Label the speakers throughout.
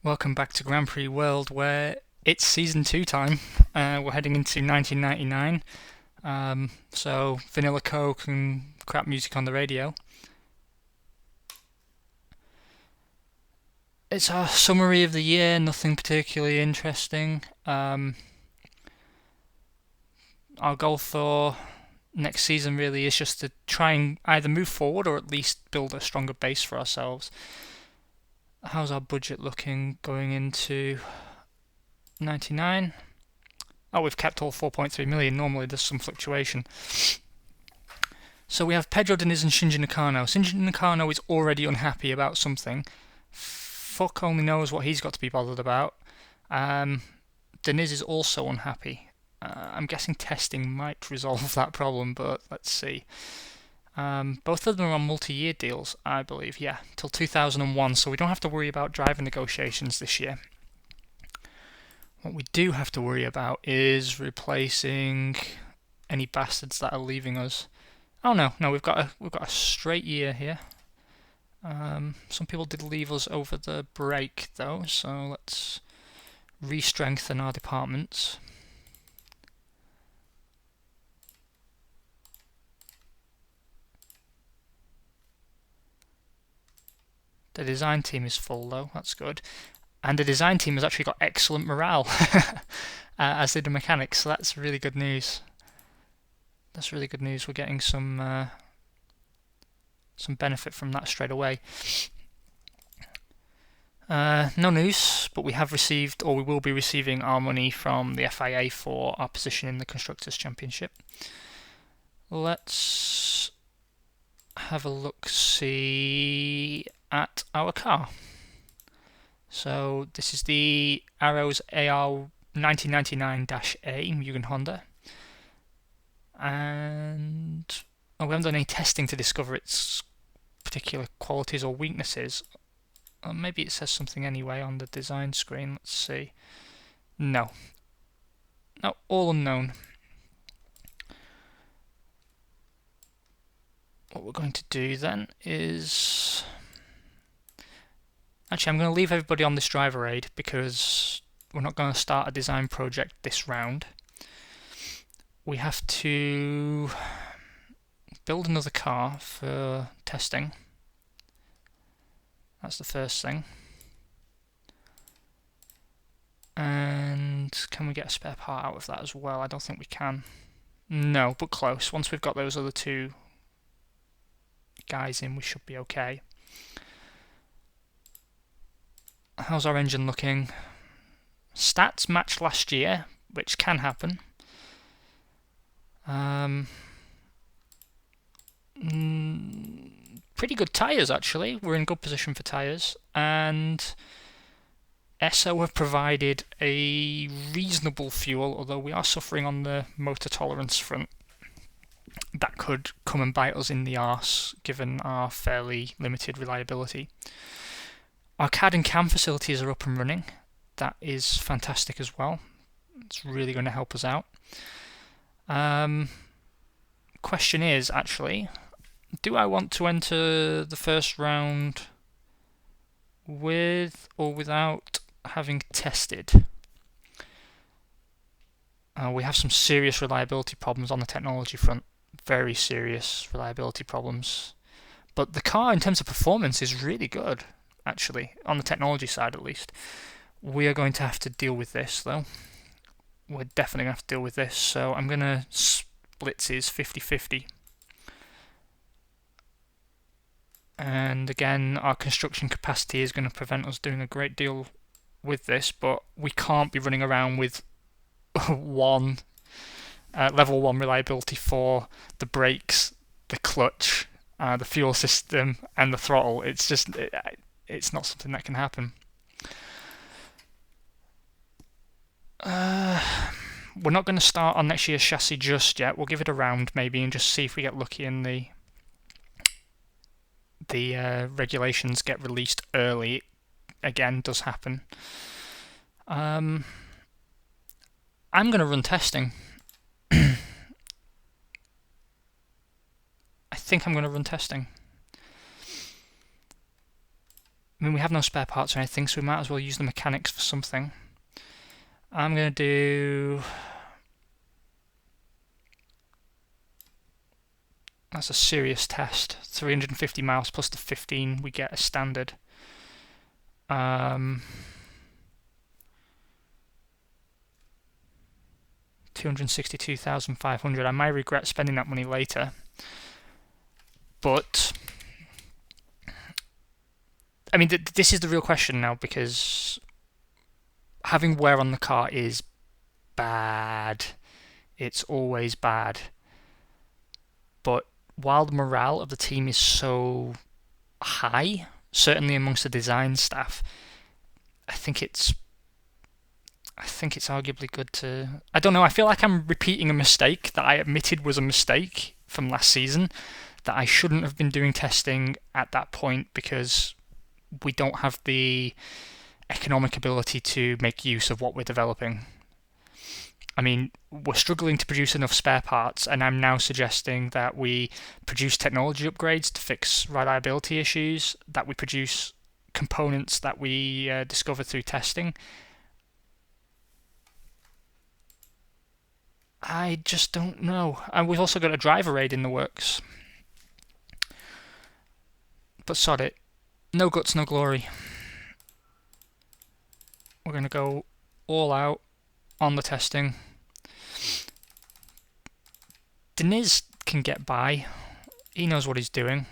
Speaker 1: Welcome back to Grand Prix World, where it's season 2 time. We're heading into 1999. So vanilla Coke and crap music on the radio. It's our summary of the year, nothing particularly interesting. Our goal for next season really is just to try and either move forward or at least build a stronger base for ourselves. How's our budget looking going into 99? Oh, we've kept all 4.3 million. Normally there's some fluctuation. So we have Pedro Diniz and Shinji Nakano. Shinji Nakano is already unhappy about something. Fuck only knows what he's got to be bothered about. Diniz is also unhappy. I'm guessing testing might resolve that problem, but let's see. Both of them are on multi-year deals, I believe, yeah, till 2001, so we don't have to worry about driver negotiations this year. What we do have to worry about is replacing any bastards that are leaving us. Oh no, we've got a straight year here. Some people did leave us over the break though, so let's re-strengthen our departments. The design team is full though, that's good. And the design team has actually got excellent morale, as did the mechanics, so that's really good news. That's really good news. We're getting some benefit from that straight away. No news, but we have received, or we will be receiving, our money from the FIA for our position in the Constructors' Championship. Let's have a look-see at our car. So this is the Arrows AR 1999-A Mugen-Honda. And we haven't done any testing to discover its particular qualities or weaknesses. Maybe it says something anyway on the design screen. Let's see. No, all unknown. What we're going to do then is... Actually, I'm going to leave everybody on this driver aid because we're not going to start a design project this round. We have to build another car for testing. That's the first thing. And can we get a spare part out of that as well? I don't think we can. No, but close. Once we've got those other two guys in, we should be okay. How's our engine looking? Stats match last year, which can happen. Pretty good tyres actually. We're in good position for tyres, and Esso have provided a reasonable fuel, although we are suffering on the motor tolerance front. That could come and bite us in the arse, given our fairly limited reliability. Our CAD and CAM facilities are up and running. That is fantastic as well. It's really going to help us out. Question is, actually, do I want to enter the first round with or without having tested? We have some serious reliability problems on the technology front. Very serious reliability problems. But the car, in terms of performance, is really good, actually, on the technology side at least. We are going to have to deal with this, though. We're definitely going to have to deal with this, so I'm going to split his 50-50. And again, our construction capacity is going to prevent us doing a great deal with this, but we can't be running around with level 1 reliability for the brakes, the clutch, the fuel system, and the throttle. It's just, it's not something that can happen. We're not going to start on next year's chassis just yet. We'll give it a round maybe and just see if we get lucky and the regulations get released early. Again, does happen. I'm going to run testing. I think I'm going to run testing. I mean, we have no spare parts or anything, so we might as well use the mechanics for something. I'm going to do... That's a serious test. 350 miles plus the 15 we get as standard. 262,500. I might regret spending that money later. But I mean, this is the real question now, because having wear on the car is bad. It's always bad. But while the morale of the team is so high, certainly amongst the design staff, I think it's arguably good to... I don't know, I feel like I'm repeating a mistake that I admitted was a mistake from last season, that I shouldn't have been doing testing at that point because we don't have the economic ability to make use of what we're developing. I mean, we're struggling to produce enough spare parts, and I'm now suggesting that we produce technology upgrades to fix reliability issues, that we produce components that we discover through testing. I just don't know. And we've also got a driver aid in the works. But sod it. No guts, no glory. We're going to go all out on the testing. Deniz can get by. He knows what he's doing.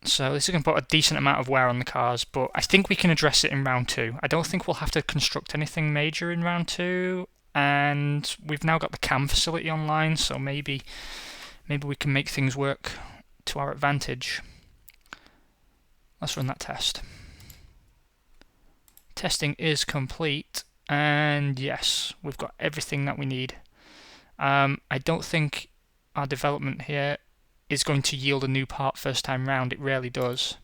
Speaker 1: So this is going to put a decent amount of wear on the cars, but I think we can address it in round 2. I don't think we'll have to construct anything major in round 2, and we've now got the CAM facility online, so maybe we can make things work to our advantage. Let's run that test. Testing is complete, and yes, we've got everything that we need. I don't think our development here is going to yield a new part first time round. It rarely does.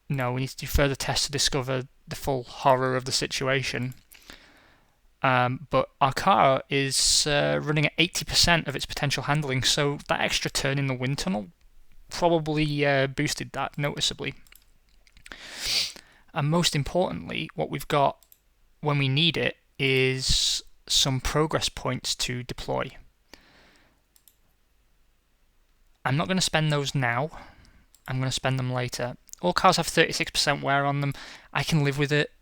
Speaker 1: No, we need to do further tests to discover the full horror of the situation. But our car is running at 80% of its potential handling, so that extra turn in the wind tunnel probably boosted that noticeably. And most importantly, what we've got when we need it is some progress points to deploy. I'm not going to spend those now. I'm going to spend them later. All cars have 36% wear on them. I can live with it.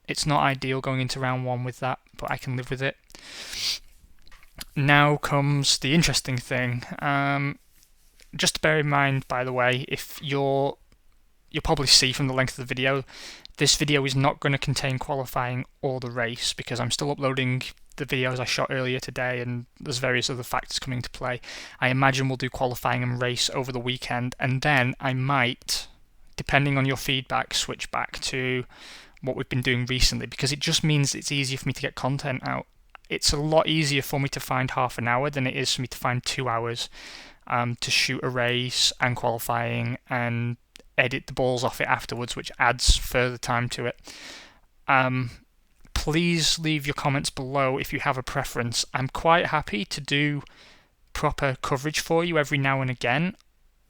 Speaker 1: It's not ideal going into round 1 with that, but I can live with it. Now comes the interesting thing. Just to bear in mind, by the way, if you'll probably see from the length of the video, this video is not going to contain qualifying or the race, because I'm still uploading the videos I shot earlier today, and there's various other factors coming into play. I imagine we'll do qualifying and race over the weekend, and then I might, depending on your feedback, switch back to what we've been doing recently, because it just means it's easier for me to get content out. It's a lot easier for me to find half an hour than it is for me to find 2 hours to shoot a race and qualifying and edit the balls off it afterwards, which adds further time to it. Please leave your comments below if you have a preference. I'm quite happy to do proper coverage for you every now and again,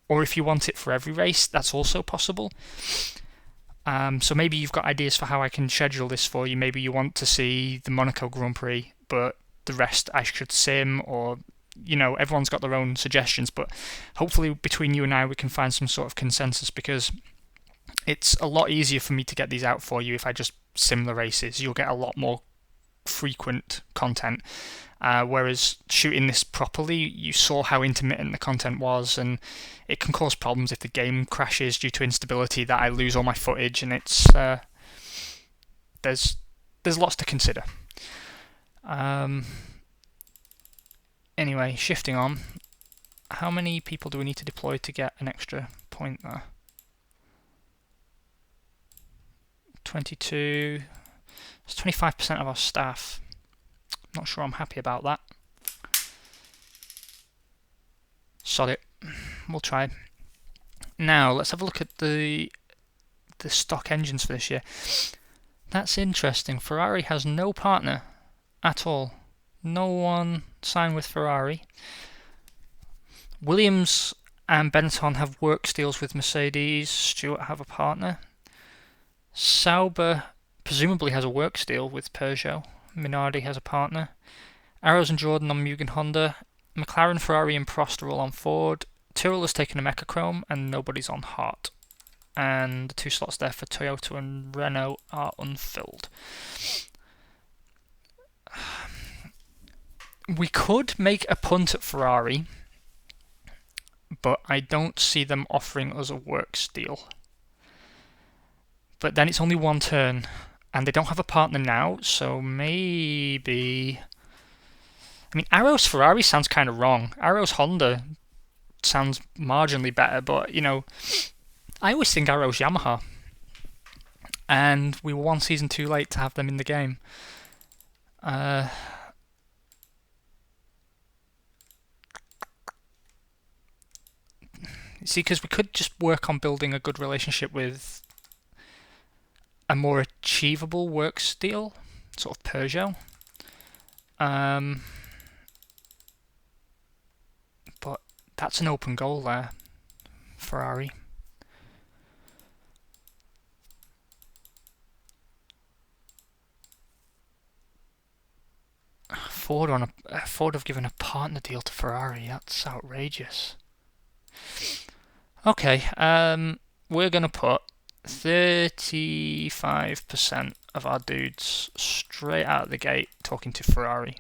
Speaker 1: or if you want it for every race, that's also possible. So maybe you've got ideas for how I can schedule this for you. Maybe you want to see the Monaco Grand Prix, but the rest I should sim, or everyone's got their own suggestions, but hopefully between you and I we can find some sort of consensus, because it's a lot easier for me to get these out for you if I just sim the races. You'll get a lot more frequent content, whereas shooting this properly, you saw how intermittent the content was, and it can cause problems if the game crashes due to instability, that I lose all my footage, and it's there's lots to consider. Anyway, shifting on. How many people do we need to deploy to get an extra point there? 22. It's 25% of our staff. Not sure I'm happy about that. Sod it. We'll try. Now, let's have a look at the stock engines for this year. That's interesting. Ferrari has no partner at all. No one signed with Ferrari. Williams and Benetton have works deals with Mercedes. Stewart have a partner. Sauber presumably has a works deal with Peugeot. Minardi has a partner. Arrows and Jordan on Mugen-Honda. McLaren, Ferrari and Prost are all on Ford. Tyrrell has taken a Mechachrome and nobody's on Hart. And the 2 slots there for Toyota and Renault are unfilled. We could make a punt at Ferrari, but I don't see them offering us a works deal. But then it's only one turn, and they don't have a partner now, so maybe... I mean, Arrows Ferrari sounds kind of wrong. Arrows Honda sounds marginally better, but, you know, I always think Arrows Yamaha. And we were one season too late to have them in the game. See, because we could just work on building a good relationship with a more achievable works deal, sort of Peugeot. But that's an open goal there, Ferrari. Ford have given a partner deal to Ferrari. That's outrageous. Okay, we're gonna put 35% of our dudes straight out of the gate talking to Ferrari.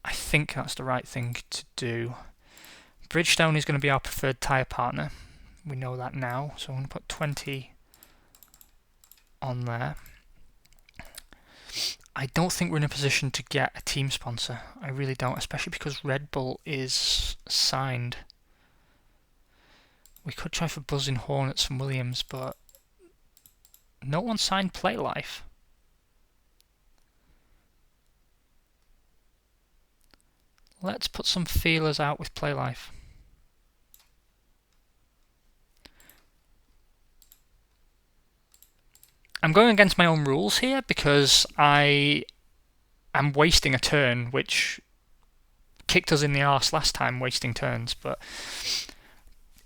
Speaker 1: I think that's the right thing to do. Bridgestone is going to be our preferred tyre partner. We know that now, so I'm going to put 20 on there. I don't think we're in a position to get a team sponsor. I really don't, especially because Red Bull is signed. We could try for Buzzing Hornets from Williams, but no one signed Playlife. Let's put some feelers out with Playlife. I'm going against my own rules here because I am wasting a turn, which kicked us in the arse last time, wasting turns. But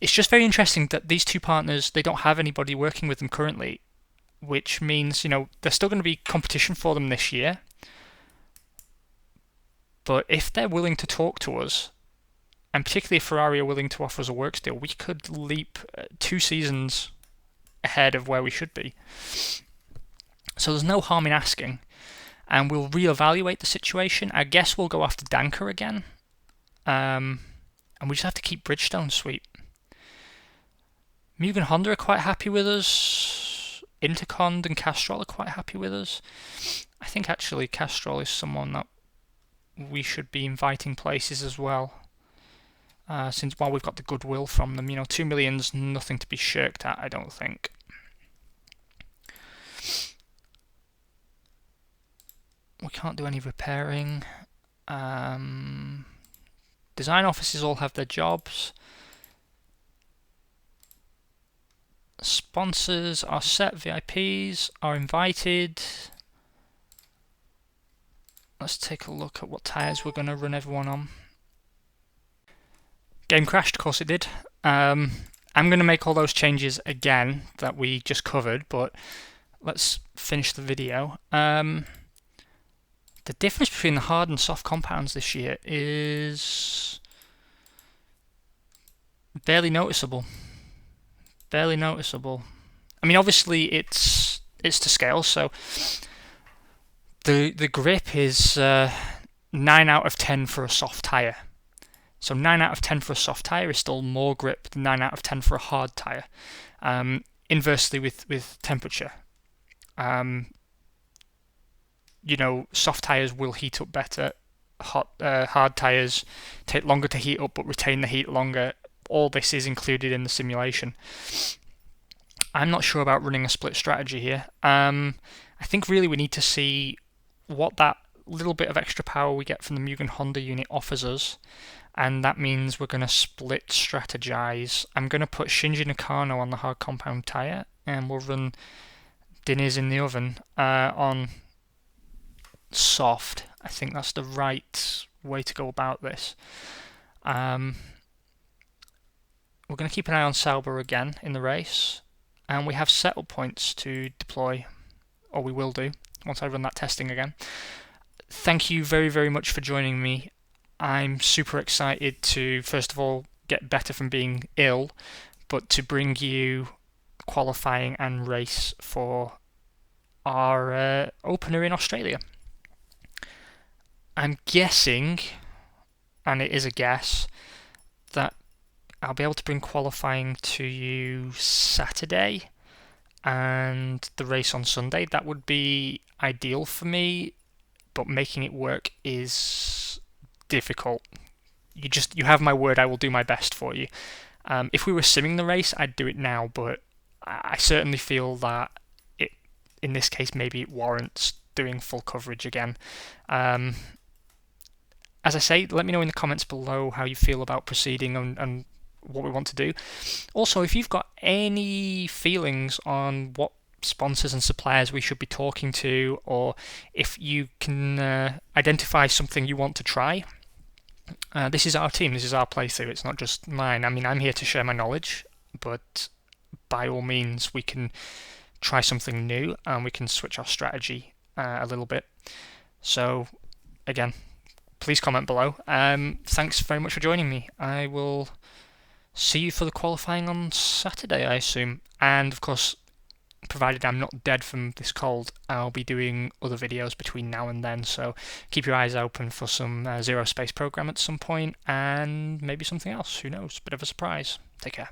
Speaker 1: it's just very interesting that these 2 partners, they don't have anybody working with them currently, which means, you know, there's still going to be competition for them this year. But if they're willing to talk to us, and particularly if Ferrari are willing to offer us a works deal, we could leap 2 seasons ahead of where we should be. So there's no harm in asking, and we'll reevaluate the situation. I guess we'll go after Danker again, and we just have to keep Bridgestone sweet. Mugen-Honda are quite happy with us. Intercond and Castrol are quite happy with us. I think actually Castrol is someone that we should be inviting places as well. Since while we've got the goodwill from them, you know, 2 million's nothing to be shirked at, I don't think. We can't do any repairing. Design offices all have their jobs. Sponsors are set, VIPs are invited. Let's take a look at what tyres we're going to run everyone on. Game crashed, of course it did. I'm going to make all those changes again that we just covered, but let's finish the video. The difference between the hard and soft compounds this year is barely noticeable. Barely noticeable. I mean, obviously it's to scale, so the grip is 9 out of 10 for a soft tyre. So 9 out of 10 for a soft tyre is still more grip than 9 out of 10 for a hard tyre. Inversely with temperature. You know, soft tyres will heat up better. Hard tyres take longer to heat up but retain the heat longer. All this is included in the simulation. I'm not sure about running a split strategy here. I think really we need to see what that little bit of extra power we get from the Mugen-Honda unit offers us, and that means we're going to split strategize. I'm going to put Shinji Nakano on the hard compound tyre, and we'll run Diniz in the oven on soft. I think that's the right way to go about this. we're going to keep an eye on Sauber again in the race, and we have setup points to deploy, or we will do once I run that testing again. Thank you very, very much for joining me. I'm super excited to, first of all, get better from being ill, but to bring you qualifying and race for our opener in Australia. I'm guessing, and it is a guess, that I'll be able to bring qualifying to you Saturday and the race on Sunday. That would be ideal for me, but making it work is difficult. You have my word, I will do my best for you. If we were simming the race, I'd do it now, but I certainly feel that in this case, maybe it warrants doing full coverage again. As I say, let me know in the comments below how you feel about proceeding and what we want to do. Also, if you've got any feelings on what sponsors and suppliers we should be talking to, or if you can identify something you want to try, this is our team, this is our playthrough, it's not just mine. I mean, I'm here to share my knowledge, but by all means, we can try something new and we can switch our strategy a little bit. So, again, please comment below. Thanks very much for joining me. I will see you for the qualifying on Saturday, I assume. And, of course, provided I'm not dead from this cold, I'll be doing other videos between now and then, so keep your eyes open for some Zero Space program at some point, and maybe something else, who knows, bit of a surprise. Take care.